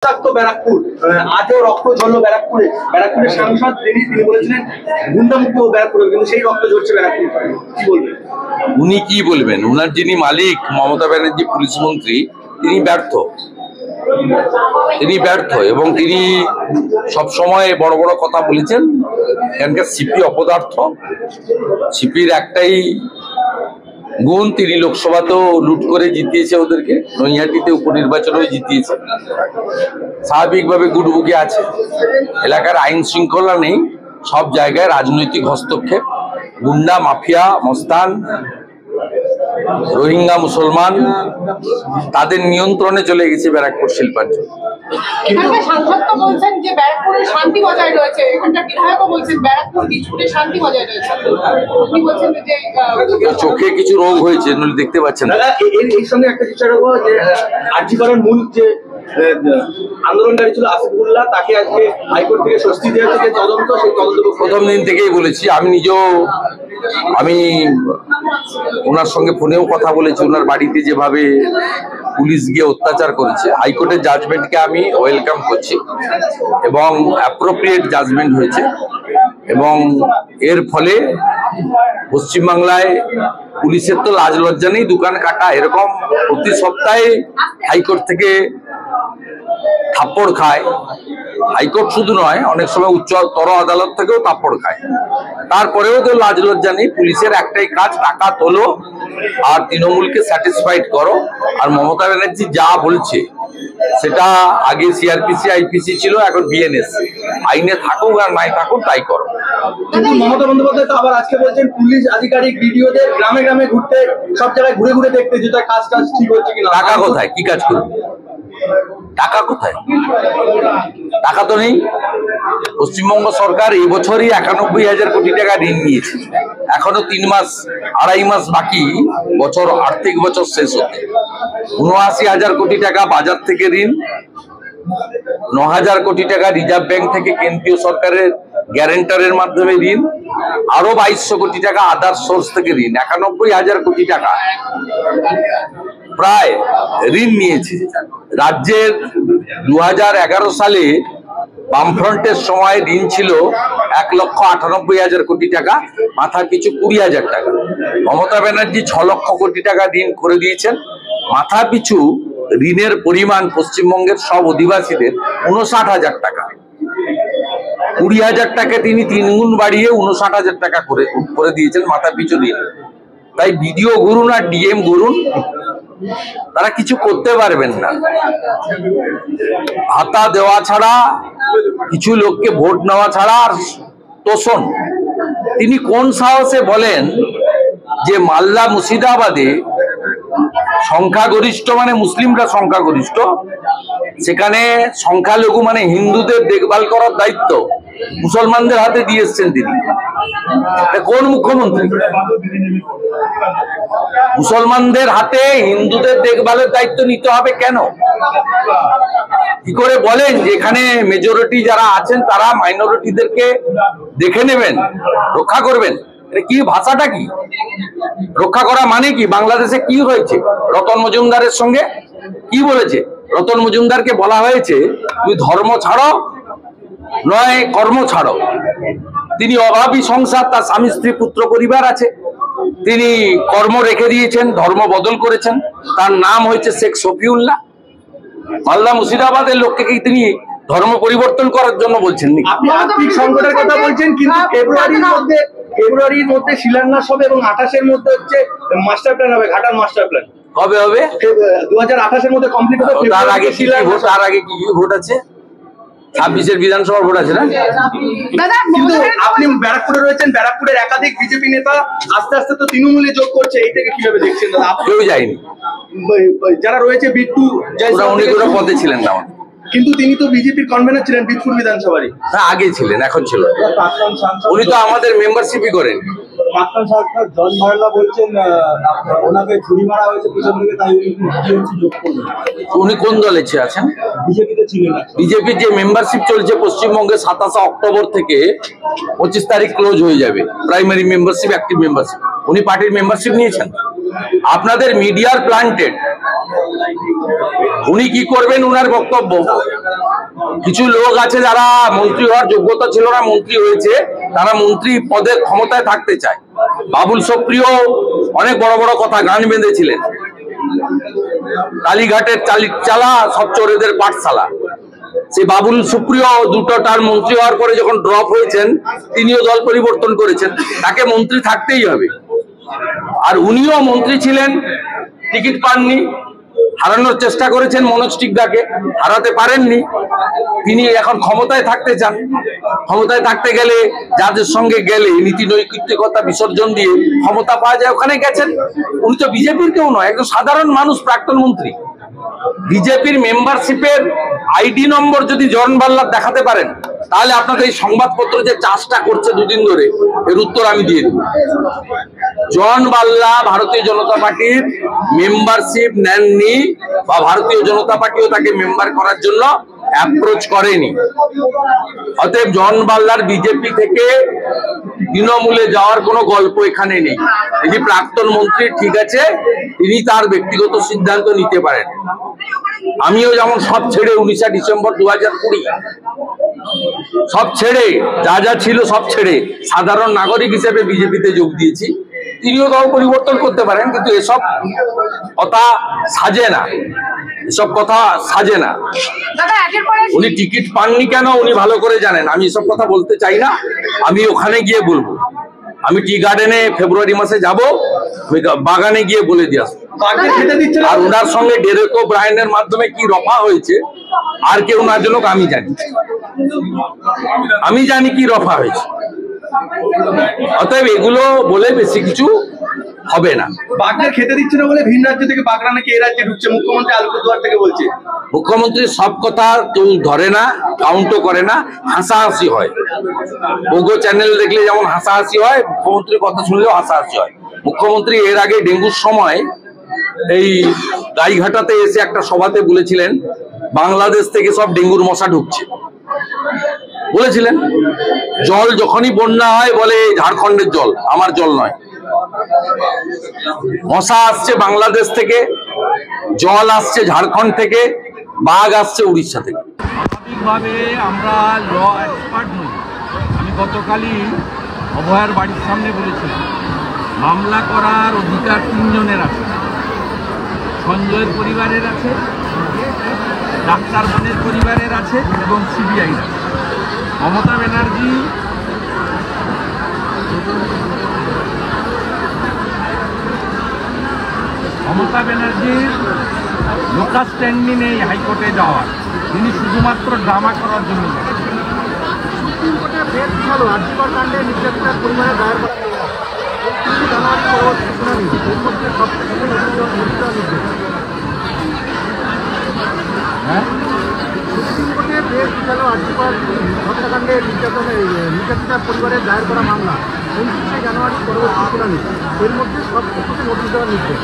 ব্যারাকপুর আজও রক্ত ঝরলো ব্যারাকপুরের সাংসদ তিনি বলেছিলেন গুন্ডামুক্ত ব্যারাকপুর, কিন্তু সেই রক্ত ঝরছে ব্যারাকপুর। কি বলবেন? উনি কি বলবেন? উনার যিনি মালিক মমতা ব্যানার্জি পুলিশ মন্ত্রী, তিনি ব্যর্থ এবং তিনি সব সময় বড় বড় কথা বলেছেন। এখানকার সিপি অপদার্থ। সিপির একটাই গুণ, তিনি লোকসভাতেও লুট করে জিতিয়েছে ওদেরকে, নৈহাটিতে উপনির্বাচনেও জিতিয়েছে। স্বাভাবিকভাবে গুডবুকে আছে। এলাকার আইন শৃঙ্খলা নেই, সব জায়গায় রাজনৈতিক হস্তক্ষেপ, গুন্ডা মাফিয়া মস্তান রোহিঙ্গা মুসলমান তাদের নিয়ন্ত্রণে চলে গেছে ব্যারাকপুর শিল্পাঞ্চল। চোখে কিছু রোগ হয়েছে, দেখতে পাচ্ছেন। এর সঙ্গে একটা চেষ্টা করবো যে আরজি করার মূল যে আন্দোলনকারী ছিল আসিফুল্লাহ, তাকে আজকে হাইকোর্ট থেকে স্বস্তি দিয়েছে যে তদন্ত, সেই তদন্ত প্রথম দিন থেকেই বলেছি। আমি ওনার সঙ্গে ফোনেও কথা বলেছি। ওনার বাড়িতে যেভাবে পুলিশ গিয়ে অত্যাচার করেছে, হাইকোর্টের জাজমেন্টকে আমি ওয়েলকাম করছি এবং অ্যাপ্রোপ্রিয়েট জাজমেন্ট হয়েছে। এবং এর ফলে পশ্চিমবাংলায় পুলিশের তো লাজ লজ্জা নেই, দোকান কাটা এরকম প্রতি সপ্তাহে হাইকোর্ট থেকে থাপ্পড় খায়। হাইকোর্ট শুধু নয়, অনেক সময় উচ্চতর আদালত থেকেও থাপ্পড় খায়। তারপরেও তো লাজ লজ্জা নেই। পুলিশের একটাই কাজ, টাকা তোলো আর তৃণমূলকে স্যাটিসফাইড করো। আর মমতা ব্যানার্জি যা বলছে সেটা আগে সিআরপিসি আইপিসি ছিল, এখন বিএনএস। আইনে থাকুক আর নাই থাকুক তাই করো। কিন্তু মমতা বন্দ্যোপাধ্যায় তো আবার আজকে বলছেন পুলিশ আধিকারিক ভিডিওদের গ্রামে গ্রামে ঘুরতে, সব জায়গায় ঘুরে ঘুরে দেখতে যে তার কাজ ঠিক হচ্ছে কিনা। টাকা কোথায়? কি কাজ করবে? টাকা কোথায়? টাকা তো নেই। পশ্চিমবঙ্গ সরকার এই বছরই 91,000 কোটি টাকা ঋণ নিয়েছে। এখনো 3 মাস 2.5 মাস বাকি বছর, আর্থিক বছর শেষ হতে। 79,000 কোটি টাকা বাজার থেকে ঋণ, 9,000 কোটি টাকা রিজার্ভ ব্যাংক থেকে কেন্দ্রীয় সরকারের গ্যারেন্টারের মাধ্যমে ঋণ, আরো 2200 কোটি টাকা আদার সোর্স থেকে ঋণ। 91,000 কোটি টাকা প্রায় ঋণ নিয়েছে। রাজ্যের 2011 সালে বামফ্রন্টের সময় ঋণ ছিল 1,98,000 কোটি টাকা, মাথা পিছু 20,000 টাকা। মমতা ব্যানার্জি 6 লক্ষ কোটি টাকা ঋণ করে দিয়েছেন। মাথা পিছু ঋণের পরিমাণ পশ্চিমবঙ্গের সব অধিবাসীদের 59,000 টাকা। 20,000 টাকা তিনি 3 গুণ বাড়িয়ে 59,000 টাকা করে দিয়েছেন মাথা পিছু ঋণ। তাই বিডিও ঘুরুন আর ডিএম ঘুরুন, তারা কিছু করতে পারবেন না। ভাতা দেওয়া ছাড়া, কিছু লোককে ভোট নেওয়া ছাড়া আর তোষণ। তিনি কোন সাহসে বলেন যে মালদা মুর্শিদাবাদে সংখ্যাগরিষ্ঠ মানে মুসলিমরা সংখ্যাগরিষ্ঠ, সেখানে সংখ্যালঘু মানে হিন্দুদের দেখভাল করার দায়িত্ব মুসলমানদের হাতে দিয়ে এসছেন তিনি? কোন মুখ্যমন্ত্রী? মুসলমানদের হাতে হিন্দুদের দেখভালের দায়িত্ব নিতে হবে কেন? কি করে বলেন যে এখানে মেজরিটি যারা আছেন তারা মাইনরিটিদেরকে দেখে নেবেন, রক্ষা করবেন? কি ভাষাটা কি? রক্ষা করা মানে কি? বাংলাদেশে কি হয়েছে রতন মজুমদারের সঙ্গে? কি বলেছে? রতন মজুমদারকে বলা হয়েছে তুমি ধর্ম ছাড়ো নয় কর্ম ছাড়ো। তিনি অভাবী সংসার, তার স্বামী স্ত্রী পুত্র পরিবার আছে, তিনি কর্ম রেখে দিয়েছেন, ধর্ম বদল করেছেন। তার নাম হয়েছে শেখ শফিউল্লাহ। মালদা মুর্শিদাবাদের লোককে কি তিনি ধর্ম পরিবর্তন করার জন্য বলছেন নাকি? আপনি আর্থিক সংকটের কথা বলছেন, কিন্তু ফেব্রুয়ারির মধ্যে শিলান্যাস হবে এবং 28-এর মধ্যে হচ্ছে মাস্টার প্ল্যান হবে, ঘাটার মাস্টার প্ল্যান কবে হবে? 2028-এর মধ্যে কমপ্লিট হবে। তার আগে কি ভোট আছে? 26-এর বিধানসভা ভোট আছে না? কিন্তু আপনি ব্যারাকপুরে রয়েছেন, ব্যারাকপুরের একাধিক বিজেপি নেতা আস্তে আস্তে তো তৃণমূলে যোগ করছে, এইটাকে কিভাবে দেখছেন দাদা? কেউ যায়নি, যারা রয়েছে বিট্টু উনি কোনো পদে ছিলেন না, কিন্তু তিনি তো বিজেপির কনভেনর ছিলেন বিটপুর বিধানসভারই। হ্যাঁ, আগে ছিলেন, এখন ছিল। উনি তো আমাদের মেম্বারশিপই করেন। প্রাক্তন সাংসদ জন বার্লা বলছেন ওনাকে ছুরি মারা হয়েছে পিছন থেকে, তাই যোগ করবেন। উনি কোন দলে আছেন? বিজেপিতে ছিলেন। বিজেপির যে মেম্বারশিপ চলছে পশ্চিমবঙ্গে 27 অক্টোবর থেকে 25 তারিখ ক্লোজ হয়ে যাবে। Primary membership, active membership. উনি পার্টির মেম্বারশিপ নিয়েছেন। আপনাদের মিডিয়ার প্ল্যান্টেড। উনি কি করবেন উনার বক্তব্য। কিছু লোক আছে যারা মন্ত্রী হওয়ার যোগ্যতা ছিল না, মন্ত্রী হয়েছে, তারা মন্ত্রী পদে ক্ষমতায় থাকতে চায়। বাবুল সুপ্রিয় অনেক বড় বড় কথা গান বেঁধেছিলেন, কালীঘাটের চালা সব চোরেদের পাঠশালা। সেই বাবুল সুপ্রিয় দুটো টার্ম মন্ত্রী হওয়ার পরে যখন ড্রপ হয়েছেন, তিনিও দল পরিবর্তন করেছেন, তাকে মন্ত্রী থাকতেই হবে। আর উনিও মন্ত্রী ছিলেন, টিকিট পাননি, হারানোর চেষ্টা করেছেন মনোজ টিগ্গাকে, হারাতে পারেননি। তিনি এখন ক্ষমতায় থাকতে চান। ক্ষমতায় থাকতে গেলে যাদের সঙ্গে গেলে নীতি নৈতিকতা বিসর্জন দিয়ে ক্ষমতা পাওয়া যায়, ওখানে গেছেন। উনি তো বিজেপির কেউ নয়, একজন সাধারণ মানুষ, প্রাক্তন মন্ত্রী। বিজেপির মেম্বারশিপের আইডি নম্বর যদি জন বাল্লার দেখাতে পারেন, তাহলে আপনাদের এই সংবাদপত্র যে চাষটা করছে দুদিন ধরে, এর উত্তর আমি দিয়ে দেব। জন বাল্লা ভারতীয় জনতা পার্টির মেম্বারশিপ নেননি, বা ভারতীয় জনতা পার্টিও তাকে মেম্বার করার জন্য অ্যাপ্রোচ করেনি। অতএব জন বাল্লার বিজেপি থেকে তৃণমূলে যাওয়ার কোনো গল্প এখানে নেই। তিনি প্রাক্তন মন্ত্রী, ঠিক আছে, তিনি তার ব্যক্তিগত সিদ্ধান্ত নিতে পারেন। আমিও যেমন সব ছেড়ে 19 ডিসেম্বর 2020 সব ছেড়ে, যা যা ছিল সব ছেড়ে সাধারণ নাগরিক হিসেবে বিজেপিতে যোগ দিয়েছি, তিনিও দল পরিবর্তন করতে পারেন। কিন্তু এসব কথা সাজে না, এসব কথা সাজে না। উনি টিকিট পাননি কেন উনি ভালো করে জানেন, আমি এসব কথা বলতে চাই না। আমি ওখানে গিয়ে বলবো। আমি টি গার্ডেনে ফেব্রুয়ারি মাসে যাব, বাগানে গিয়ে বলে দিয়ে আসবো। আর ওনার সঙ্গে ডেরেক ওব্রায়েনের মাধ্যমে কি রফা হয়েছে আর কেউ না জানুক, আমি জানি কি রফা হয়েছে। অতএব এগুলো বলে বেশি কিছু হবে না। বাগদের খেতে দিচ্ছে না বলে ভিন রাজ্য থেকে বাগরা নাকি এই রাজ্যে ঢুকছে, মুখ্যমন্ত্রী আলিপুরদুয়ার থেকে বলছে। মুখ্যমন্ত্রী সব কথা কেউ ধরে না, কাউন্টও করে না, হাসাহাসি হয়। ওগো চ্যানেল দেখলে যেমন হাসাহাসি হয়, মুখ্যমন্ত্রীর কথা শুনলেও হাসাহাসি হয়। মুখ্যমন্ত্রী এর আগে ডেঙ্গুর সময় এই গাইঘাটাতে এসে একটা সভাতে বলেছিলেন, বাংলাদেশ থেকে সব ডেঙ্গুর মশা ঢুকছে বলেছিলেন। জল যখনই বন্যা হয় বলে ঝাড়খণ্ডের জল, আমার জল নয়। মশা আসছে বাংলাদেশ থেকে, জল আসছে ঝাড়খণ্ড থেকে, বাঘ আসছে উড়িষ্যা থেকে। স্বাভাবিকভাবে আমরা ল এক্সপার্ট নই। আমি গতকালই অভয়ার বাড়ির সামনে বলেছিলাম, মামলা করার অধিকার 3 জনের আছে। সঞ্জয়ের পরিবারের আছে, ডাক্তার বোনের পরিবারের আছে এবং সিবিআই আছে। মমতা ব্যানার্জির লোকাল স্ট্যান্ডিং নেই হাইকোর্টে যাওয়ার, তিনি শুধুমাত্র ড্রামা করার জন্য। সুপ্রিম কোর্টে বেশ ভালো আর্যিকর কাণ্ডে নির্যাতিতার পরিবারের দায়ের জানুয়ারি পরবর্তী শুনানি, এর মধ্যে সবথেকে সুপ্রিম কোর্টে বেশ ভালো আর্যিকর হত্যাকাণ্ডে নির্যাতিতার পরিবারের দায়ের করা মামলা 29শে জানুয়ারি পরবর্তী শুনানি, এর মধ্যে সবথেকে নোটিশ দেওয়ার নির্দেশ।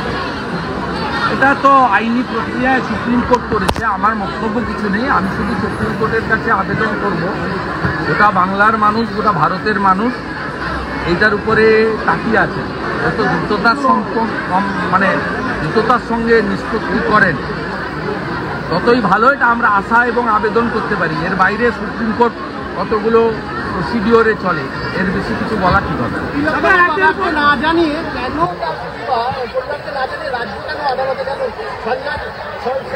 এটা তো আইনি প্রক্রিয়ায় সুপ্রিম কোর্ট করেছে, আমার বক্তব্য কিছু নেই। আমি শুধু সুপ্রিম কোর্টের কাছে আবেদন করব, গোটা বাংলার মানুষ, গোটা ভারতের মানুষ এইটার উপরে তাকিয়ে আছে। যত দ্রুততার সঙ্গে নিষ্পত্তি করেন ততই ভালো। এটা আমরা আশা এবং আবেদন করতে পারি। এর বাইরে সুপ্রিম কোর্ট কতগুলো প্রসিডিওরে চলে, এর বেশি কিছু বলা ঠিক হবে না।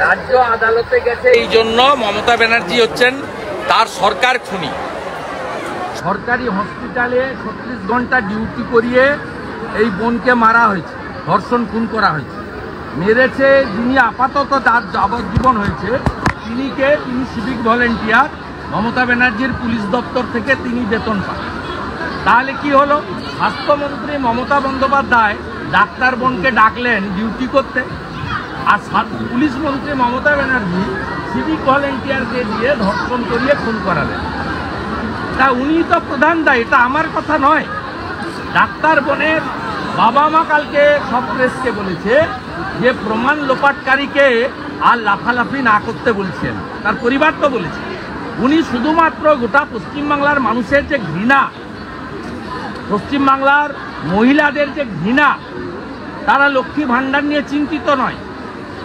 রাজ্য আদালতে গেছে এই জন্য মমতা ব্যানার্জি হচ্ছেন তার সরকার খুনি। সরকারি হসপিটালে 36 ঘন্টা ডিউটি করিয়ে এই বোনকে মারা হয়েছে, ধর্ষণ খুন করা হয়েছে। মেরেছে যিনি আপাতত তার যাবজ্জীবন হয়েছে, তিনি সিভিক ভলেন্টিয়ার, মমতা ব্যানার্জির পুলিশ দপ্তর থেকে তিনি বেতন পান। তাহলে কি হলো? স্বাস্থ্যমন্ত্রী মমতা বন্দ্যোপাধ্যায় ডাক্তার বোনকে ডাকলেন ডিউটি করতে, আর পুলিশ মন্ত্রী মমতা ব্যানার্জি সিভিক ভলেন্টিয়ারকে দিয়ে ধর্ষণ করিয়ে খুন করালেন। তা উনি তো প্রধান দায়ী, এটা আমার কথা নয়। ডাক্তার বোনের বাবা মা কালকে সব প্রেসকে বলেছে যে প্রমাণ লোপাটকারীকে আর লাফালাফি না করতে বলছেন, তার পরিবার তো বলেছে। উনি শুধুমাত্র গোটা পশ্চিমবাংলার মানুষের যে ঘৃণা, পশ্চিমবাংলার মহিলাদের যে ঘৃণা, তারা লক্ষ্মী ভাণ্ডার নিয়ে চিন্তিত নয়,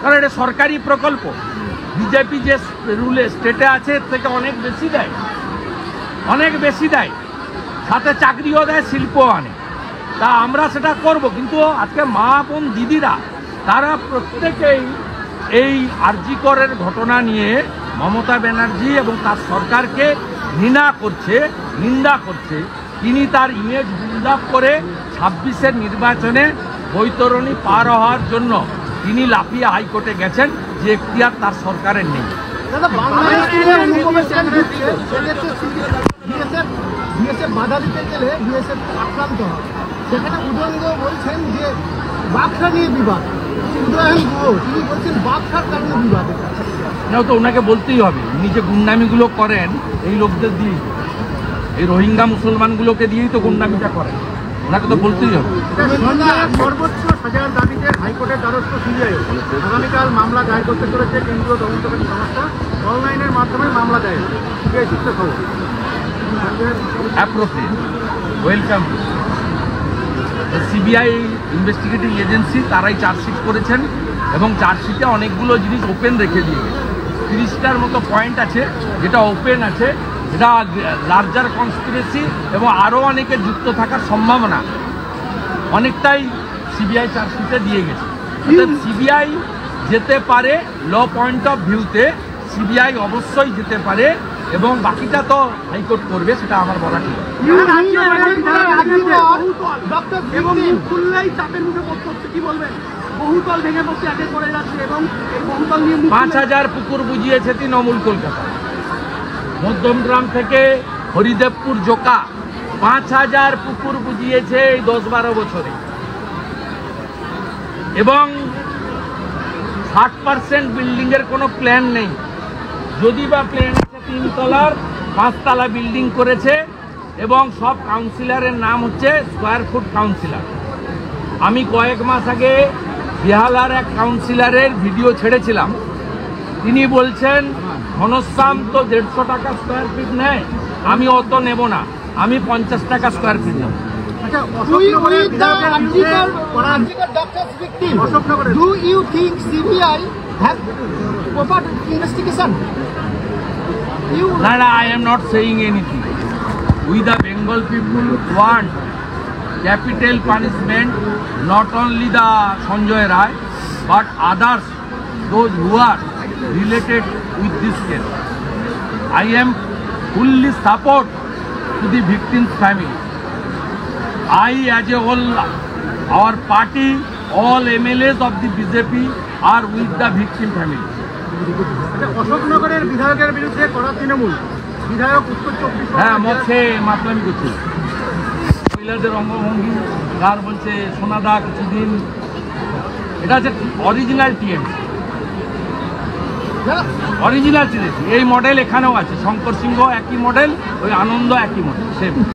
কারণ এটা সরকারি প্রকল্প। বিজেপি যে রুলে স্টেটে আছে এর থেকে অনেক বেশি দেয়, অনেক বেশি দেয়, সাথে চাকরিও দেয়, শিল্পও আনে। তা আমরা সেটা করব, কিন্তু আজকে মা বোন দিদিরা তারা প্রত্যেকেই এই আরজি করের ঘটনা নিয়ে মমতা ব্যানার্জি এবং তার সরকারকে ঘৃণা করছে, নিন্দা করছে। তিনি তার ইমেজ বিল্ড আপ করে 26-এর নির্বাচনে বৈতরণী পার হওয়ার জন্য তিনি লাফিয়ে হাইকোর্টে গেছেন, যে এখতিয়ার তার সরকারের নেই। বাধা দিতে গেলে বিএসএফ আক্রান্ত হয়, সেখানে উদয়ন গুহ বলছেন যে বাঘটা নিয়ে বিবাদ। উদয়ন গুহ তিনি বলছেন বাঘটার কারণে বিবাদ। এটাও তো ওনাকে বলতেই হবে, উনি যে গুন্ডামিগুলো করেন এই লোকদের দিয়েই, এই রোহিঙ্গা মুসলমানগুলোকে দিয়েই তো গুন্ডামিটা করেন, ওনাকে তো বলতেই হবে। সর্বোচ্চ সাজার দাবিতে হাইকোর্টের দ্বারস্থ সিবিআই আগামীকাল মামলা দায়ের করতে চলেছে কেন্দ্রীয় তদন্তকারী সংস্থা। অনলাইনের মাধ্যমে মামলা দায়ের সিবিআই সূত্রে খবর। Appropriate, welcome. CBI investigating agency তারাই চার্জশিট করেছেন এবং চার্জশিটে অনেকগুলো জিনিস ওপেন রেখে দিয়ে গেছে। 30টার মতো পয়েন্ট আছে যেটা ওপেন আছে, যেটা লার্জার কনস্পিরেসি এবং আরও অনেকের যুক্ত থাকার সম্ভাবনা অনেকটাই সিবিআই চার্জশিটে দিয়ে গেছে। সিবিআই যেতে পারে, ল পয়েন্ট অফ ভিউতে সিবিআই অবশ্যই যেতে পারে, এবং বাকিটা তো হাইকোর্ট করবে, সেটা আমার বলা ঠিক। 5,000 পুকুর বুঝিয়েছে তৃণমূল কলকাতা, মধ্যমগ্রাম থেকে হরিদেবপুর জোকা 5,000 পুকুর বুঝিয়েছে এই 10-12 বছরে, এবং 60% বিল্ডিংয়ের কোনো প্ল্যান নেই। যদি বা প্ল্যান আছে 3 তলার, 5 তলা বিল্ডিং করেছে, এবং সব কাউন্সিলরের নাম হচ্ছে স্কোয়ার ফুট কাউন্সিলর। আমি কয়েক মাস আগে বেহালার এক কাউন্সিলরের ভিডিও ছেড়েছিলাম, তিনি বলছেন ঘনশ্যাম তো 150 টাকা স্কোয়ার ফিট নেয়, আমি অত নেব না, আমি 50 টাকা স্কোয়ার ফিট নেব। Do you think CBI have proper investigation? No, I am not saying anything. We the Bengal people want capital punishment, not only the Sanjay Rai, but others, those who are related with this case. I am fully support to the victim's family. I, as a whole, our party, all MLAs of the BJP are with the victim family. অশোকনগরের বিধায়কের বিরুদ্ধে করা তৃণমূল বিধায়ক উত্তর 24 হ্যাঁ, মধ্যে মাতলামি করছে, মহিলাদের অঙ্গভঙ্গি কার বলছে সোনাদা কিছুদিন, এটা হচ্ছে অরিজিনাল টিএমসি, অরিজিনাল টিএমসি। এই মডেল এখানেও আছে, শঙ্কর সিংহ একই মডেল, ওই আনন্দ একই মডেল, সেম।